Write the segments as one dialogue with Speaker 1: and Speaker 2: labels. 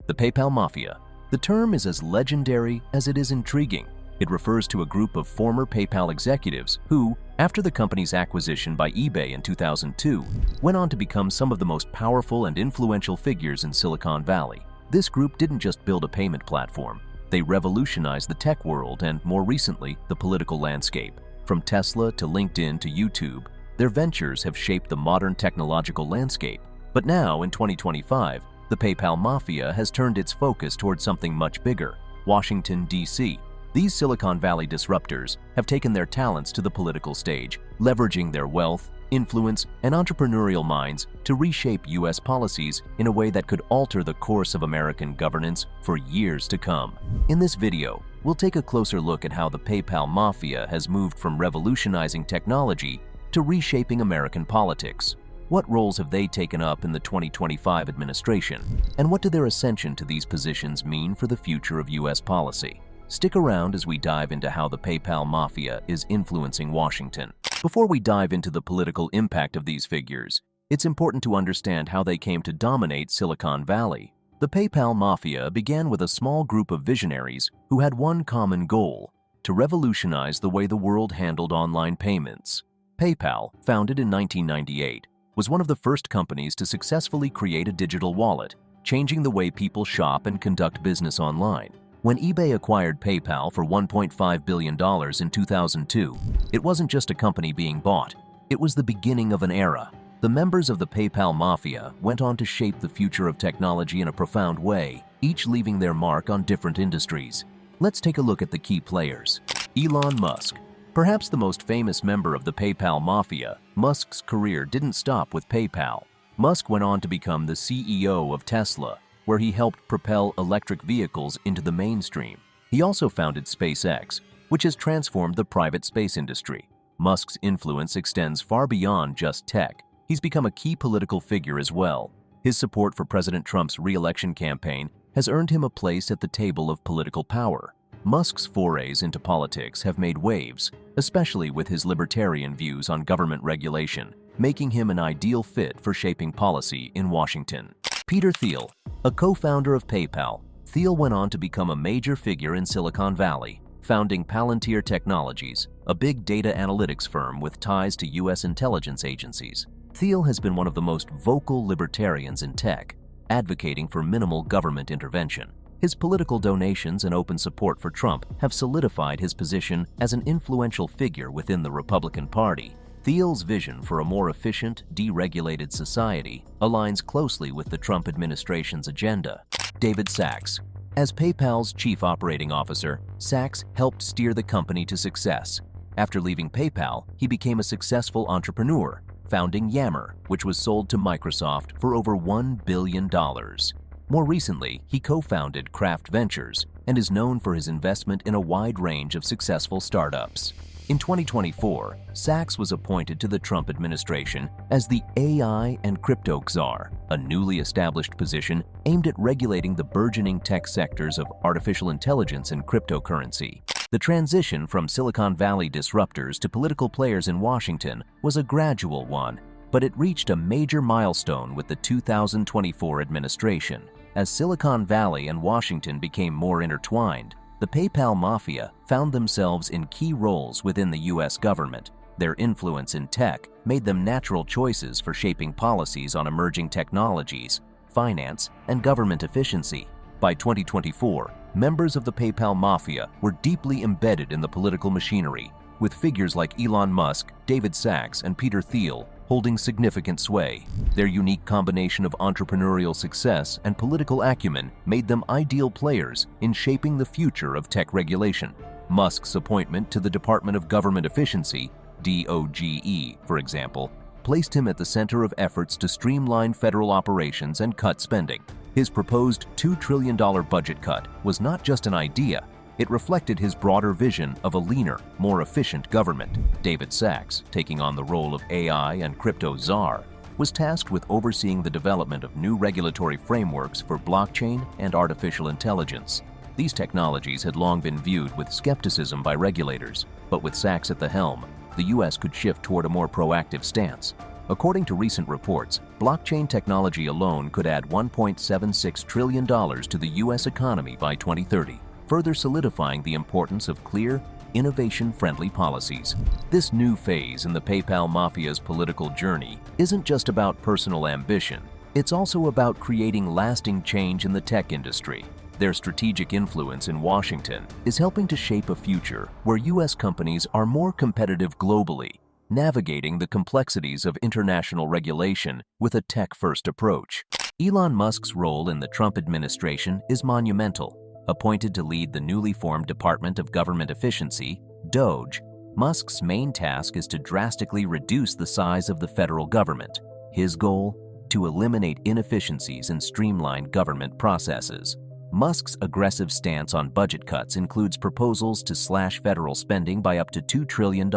Speaker 1: The PayPal Mafia. The term is as legendary as it is intriguing. It refers to a group of former PayPal executives who, after the company's acquisition by eBay in 2002, went on to become some of the most powerful and influential figures in Silicon Valley. This group didn't just build a payment platform. They revolutionized the tech world and, more recently, the political landscape. From Tesla to LinkedIn to YouTube, their ventures have shaped the modern technological landscape. But now, in 2025, the PayPal Mafia has turned its focus towards something much bigger: Washington, D.C. These Silicon Valley disruptors have taken their talents to the political stage, leveraging their wealth, influence, and entrepreneurial minds to reshape U.S. policies in a way that could alter the course of American governance for years to come. In this video, we'll take a closer look at how the PayPal Mafia has moved from revolutionizing technology to reshaping American politics. What roles have they taken up in the 2025 administration, and what do their ascension to these positions mean for the future of U.S. policy? Stick around as we dive into how the PayPal Mafia is influencing Washington. Before we dive into the political impact of these figures, it's important to understand how they came to dominate Silicon Valley. The PayPal Mafia began with a small group of visionaries who had one common goal: to revolutionize the way the world handled online payments. PayPal, founded in 1998, was one of the first companies to successfully create a digital wallet, changing the way people shop and conduct business online. When eBay acquired PayPal for $1.5 billion in 2002, it wasn't just a company being bought. It was the beginning of an era. The members of the PayPal Mafia went on to shape the future of technology in a profound way, each leaving their mark on different industries. Let's take a look at the key players. Elon Musk. Perhaps the most famous member of the PayPal Mafia, Musk's career didn't stop with PayPal. Musk went on to become the CEO of Tesla, where he helped propel electric vehicles into the mainstream. He also founded SpaceX, which has transformed the private space industry. Musk's influence extends far beyond just tech. He's become a key political figure as well. His support for President Trump's re-election campaign has earned him a place at the table of political power. Musk's forays into politics have made waves, especially with his libertarian views on government regulation, making him an ideal fit for shaping policy in Washington. Peter Thiel. A co-founder of PayPal, Thiel went on to become a major figure in Silicon Valley, founding Palantir Technologies, a big data analytics firm with ties to U.S. intelligence agencies. Thiel has been one of the most vocal libertarians in tech, advocating for minimal government intervention. His political donations and open support for Trump have solidified his position as an influential figure within the Republican Party. Thiel's vision for a more efficient, deregulated society aligns closely with the Trump administration's agenda. David Sacks. As PayPal's chief operating officer, Sacks helped steer the company to success. After leaving PayPal, he became a successful entrepreneur, founding Yammer, which was sold to Microsoft for over $1 billion. More recently, he co-founded Kraft Ventures and is known for his investment in a wide range of successful startups. In 2024, Sacks was appointed to the Trump administration as the AI and Crypto Czar, a newly established position aimed at regulating the burgeoning tech sectors of artificial intelligence and cryptocurrency. The transition from Silicon Valley disruptors to political players in Washington was a gradual one, but it reached a major milestone with the 2024 administration. As Silicon Valley and Washington became more intertwined, the PayPal Mafia found themselves in key roles within the U.S. government. Their influence in tech made them natural choices for shaping policies on emerging technologies, finance, and government efficiency. By 2024, members of the PayPal Mafia were deeply embedded in the political machinery, with figures like Elon Musk, David Sacks, and Peter Thiel holding significant sway. Their unique combination of entrepreneurial success and political acumen made them ideal players in shaping the future of tech regulation. Musk's appointment to the Department of Government Efficiency, DOGE, for example, placed him at the center of efforts to streamline federal operations and cut spending. His proposed $2 trillion budget cut was not just an idea. It reflected his broader vision of a leaner, more efficient government. David Sacks, taking on the role of AI and crypto czar, was tasked with overseeing the development of new regulatory frameworks for blockchain and artificial intelligence. These technologies had long been viewed with skepticism by regulators, but with Sacks at the helm, the U.S. could shift toward a more proactive stance. According to recent reports, blockchain technology alone could add $1.76 trillion to the U.S. economy by 2030, further solidifying the importance of clear, innovation-friendly policies. This new phase in the PayPal Mafia's political journey isn't just about personal ambition. It's also about creating lasting change in the tech industry. Their strategic influence in Washington is helping to shape a future where U.S. companies are more competitive globally, navigating the complexities of international regulation with a tech-first approach. Elon Musk's role in the Trump administration is monumental. Appointed to lead the newly formed Department of Government Efficiency, DOGE, Musk's main task is to drastically reduce the size of the federal government. His goal? To eliminate inefficiencies and streamline government processes. Musk's aggressive stance on budget cuts includes proposals to slash federal spending by up to $2 trillion,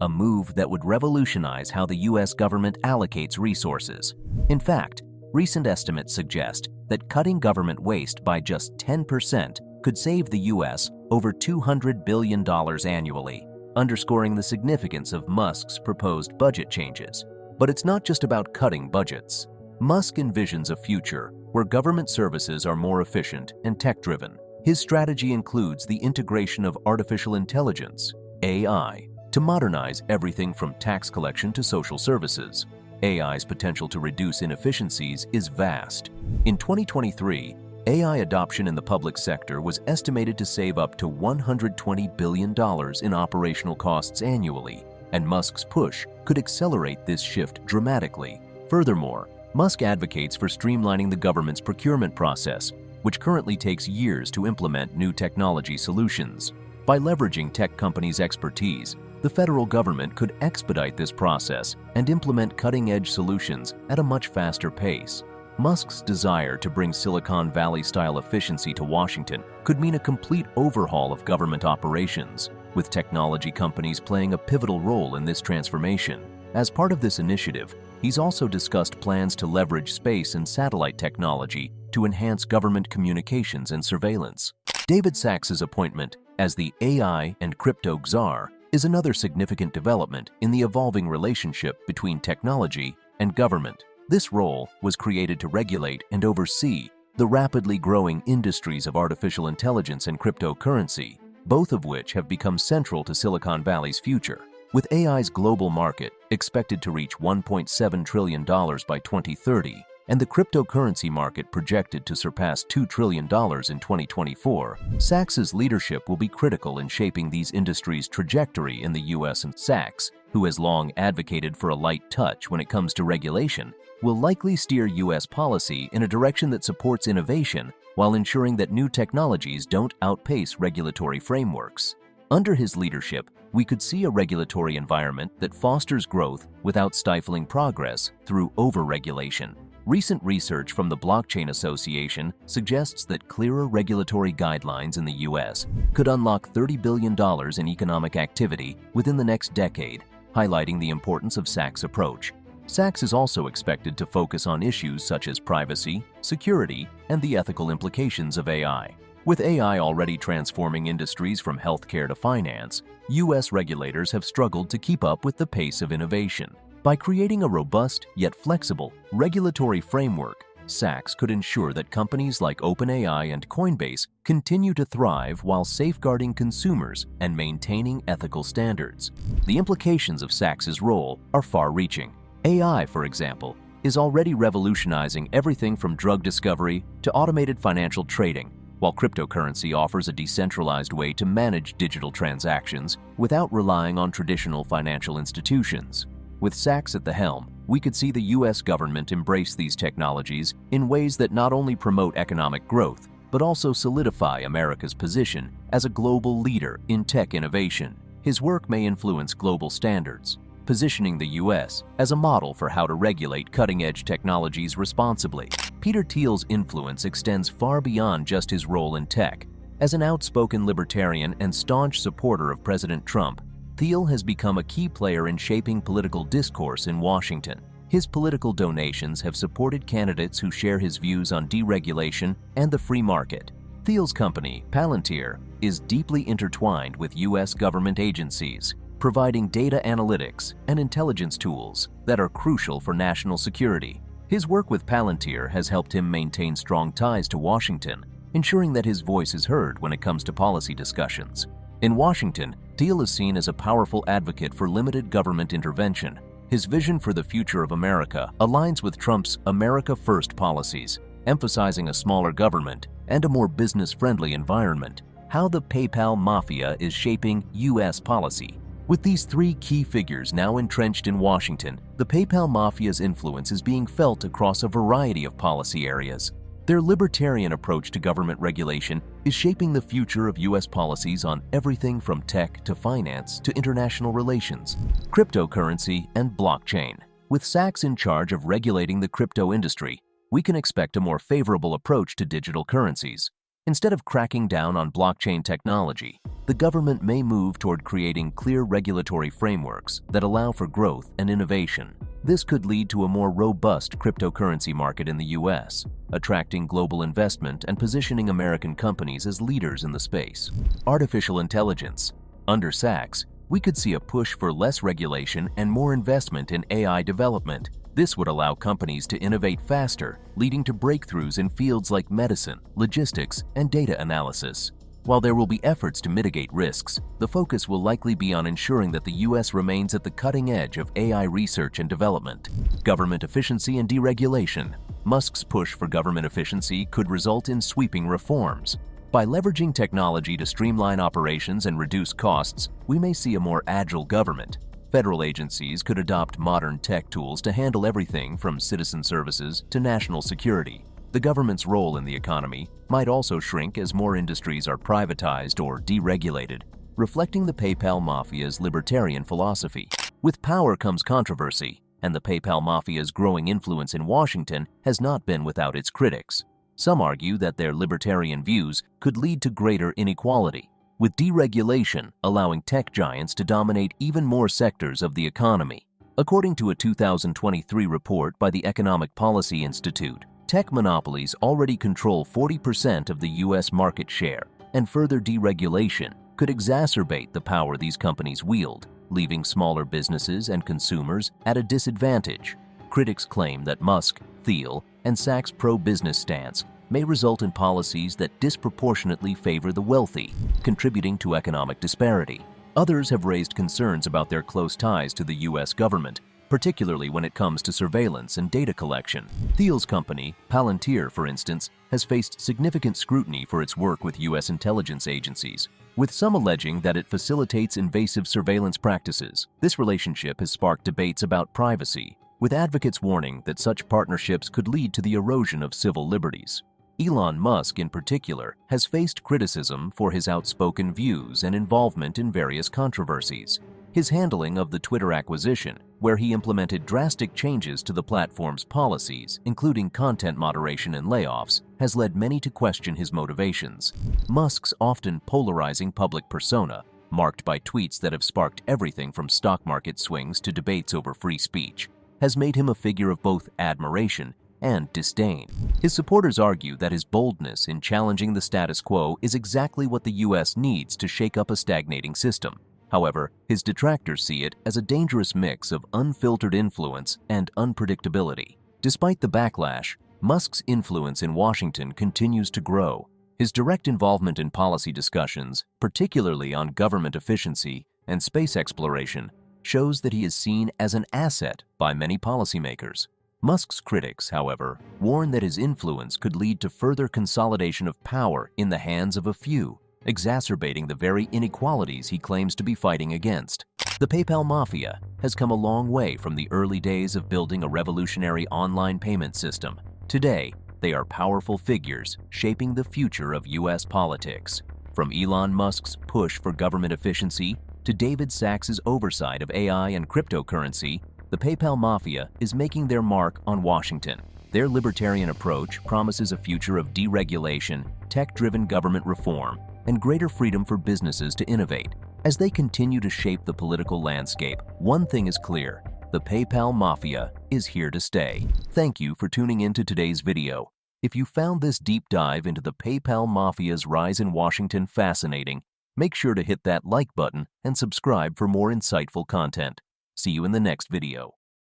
Speaker 1: a move that would revolutionize how the U.S. government allocates resources. In fact, recent estimates suggest that cutting government waste by just 10% could save the U.S. over $200 billion annually, underscoring the significance of Musk's proposed budget changes. But it's not just about cutting budgets. Musk envisions a future where government services are more efficient and tech-driven. His strategy includes the integration of artificial intelligence, AI, to modernize everything from tax collection to social services. AI's potential to reduce inefficiencies is vast. In 2023, AI adoption in the public sector was estimated to save up to $120 billion in operational costs annually, and Musk's push could accelerate this shift dramatically. Furthermore, Musk advocates for streamlining the government's procurement process, which currently takes years to implement new technology solutions. By leveraging tech companies' expertise, the federal government could expedite this process and implement cutting-edge solutions at a much faster pace. Musk's desire to bring Silicon Valley-style efficiency to Washington could mean a complete overhaul of government operations, with technology companies playing a pivotal role in this transformation. As part of this initiative, he's also discussed plans to leverage space and satellite technology to enhance government communications and surveillance. David Sacks's appointment as the AI and crypto czar is another significant development in the evolving relationship between technology and government. This role was created to regulate and oversee the rapidly growing industries of artificial intelligence and cryptocurrency, both of which have become central to Silicon Valley's future. With AI's global market expected to reach $1.7 trillion by 2030, and the cryptocurrency market projected to surpass $2 trillion in 2024, Sacks's leadership will be critical in shaping these industries' trajectory in the U.S. And Sacks, who has long advocated for a light touch when it comes to regulation, will likely steer U.S. policy in a direction that supports innovation while ensuring that new technologies don't outpace regulatory frameworks. Under his leadership, we could see a regulatory environment that fosters growth without stifling progress through over-regulation. Recent research from the Blockchain Association suggests that clearer regulatory guidelines in the U.S. could unlock $30 billion in economic activity within the next decade, highlighting the importance of Sacks' approach. Sacks is also expected to focus on issues such as privacy, security, and the ethical implications of AI. With AI already transforming industries from healthcare to finance, U.S. regulators have struggled to keep up with the pace of innovation. By creating a robust yet flexible regulatory framework, Sacks could ensure that companies like OpenAI and Coinbase continue to thrive while safeguarding consumers and maintaining ethical standards. The implications of Sacks's role are far-reaching. AI, for example, is already revolutionizing everything from drug discovery to automated financial trading, while cryptocurrency offers a decentralized way to manage digital transactions without relying on traditional financial institutions. With Sacks at the helm, we could see the U.S. government embrace these technologies in ways that not only promote economic growth, but also solidify America's position as a global leader in tech innovation. His work may influence global standards, positioning the U.S. as a model for how to regulate cutting-edge technologies responsibly. Peter Thiel's influence extends far beyond just his role in tech. As an outspoken libertarian and staunch supporter of President Trump, Thiel has become a key player in shaping political discourse in Washington. His political donations have supported candidates who share his views on deregulation and the free market. Thiel's company, Palantir, is deeply intertwined with U.S. government agencies, providing data analytics and intelligence tools that are crucial for national security. His work with Palantir has helped him maintain strong ties to Washington, ensuring that his voice is heard when it comes to policy discussions. In Washington, Thiel is seen as a powerful advocate for limited government intervention. His vision for the future of America aligns with Trump's America First policies, emphasizing a smaller government and a more business-friendly environment. How the PayPal Mafia is shaping U.S. policy. With these three key figures now entrenched in Washington, the PayPal Mafia's influence is being felt across a variety of policy areas. Their libertarian approach to government regulation is shaping the future of U.S. policies on everything from tech to finance to international relations, cryptocurrency, and blockchain. With Sachs in charge of regulating the crypto industry, we can expect a more favorable approach to digital currencies. Instead of cracking down on blockchain technology, the government may move toward creating clear regulatory frameworks that allow for growth and innovation. This could lead to a more robust cryptocurrency market in the U.S., attracting global investment and positioning American companies as leaders in the space. Artificial intelligence. Under Sachs, we could see a push for less regulation and more investment in AI development. This would allow companies to innovate faster, leading to breakthroughs in fields like medicine, logistics, and data analysis. While there will be efforts to mitigate risks, the focus will likely be on ensuring that the U.S. remains at the cutting edge of AI research and development. Government efficiency and deregulation. Musk's push for government efficiency could result in sweeping reforms. By leveraging technology to streamline operations and reduce costs, we may see a more agile government. Federal agencies could adopt modern tech tools to handle everything from citizen services to national security. The government's role in the economy might also shrink as more industries are privatized or deregulated, reflecting the PayPal Mafia's libertarian philosophy. With power comes controversy, and the PayPal Mafia's growing influence in Washington has not been without its critics. Some argue that their libertarian views could lead to greater inequality, with deregulation allowing tech giants to dominate even more sectors of the economy. According to a 2023 report by the Economic Policy Institute, tech monopolies already control 40% of the U.S. market share, and further deregulation could exacerbate the power these companies wield, leaving smaller businesses and consumers at a disadvantage. Critics claim that Musk, Thiel, and Sachs' pro-business stance may result in policies that disproportionately favor the wealthy, contributing to economic disparity. Others have raised concerns about their close ties to the U.S. government, particularly when it comes to surveillance and data collection. Thiel's company, Palantir, for instance, has faced significant scrutiny for its work with U.S. intelligence agencies, with some alleging that it facilitates invasive surveillance practices. This relationship has sparked debates about privacy, with advocates warning that such partnerships could lead to the erosion of civil liberties. Elon Musk, in particular, has faced criticism for his outspoken views and involvement in various controversies. His handling of the Twitter acquisition, where he implemented drastic changes to the platform's policies, including content moderation and layoffs, has led many to question his motivations. Musk's often polarizing public persona, marked by tweets that have sparked everything from stock market swings to debates over free speech, has made him a figure of both admiration and disdain. His supporters argue that his boldness in challenging the status quo is exactly what the U.S. needs to shake up a stagnating system. However, his detractors see it as a dangerous mix of unfiltered influence and unpredictability. Despite the backlash, Musk's influence in Washington continues to grow. His direct involvement in policy discussions, particularly on government efficiency and space exploration, shows that he is seen as an asset by many policymakers. Musk's critics, however, warn that his influence could lead to further consolidation of power in the hands of a few, exacerbating the very inequalities he claims to be fighting against. The PayPal Mafia has come a long way from the early days of building a revolutionary online payment system. Today, they are powerful figures shaping the future of U.S. politics. From Elon Musk's push for government efficiency to David Sachs's oversight of AI and cryptocurrency, the PayPal Mafia is making their mark on Washington. Their libertarian approach promises a future of deregulation, tech-driven government reform, and greater freedom for businesses to innovate. As they continue to shape the political landscape, one thing is clear: the PayPal Mafia is here to stay. Thank you for tuning in to today's video. If you found this deep dive into the PayPal Mafia's rise in Washington fascinating, Make sure to hit that like button and subscribe for more insightful content. See you in the next video.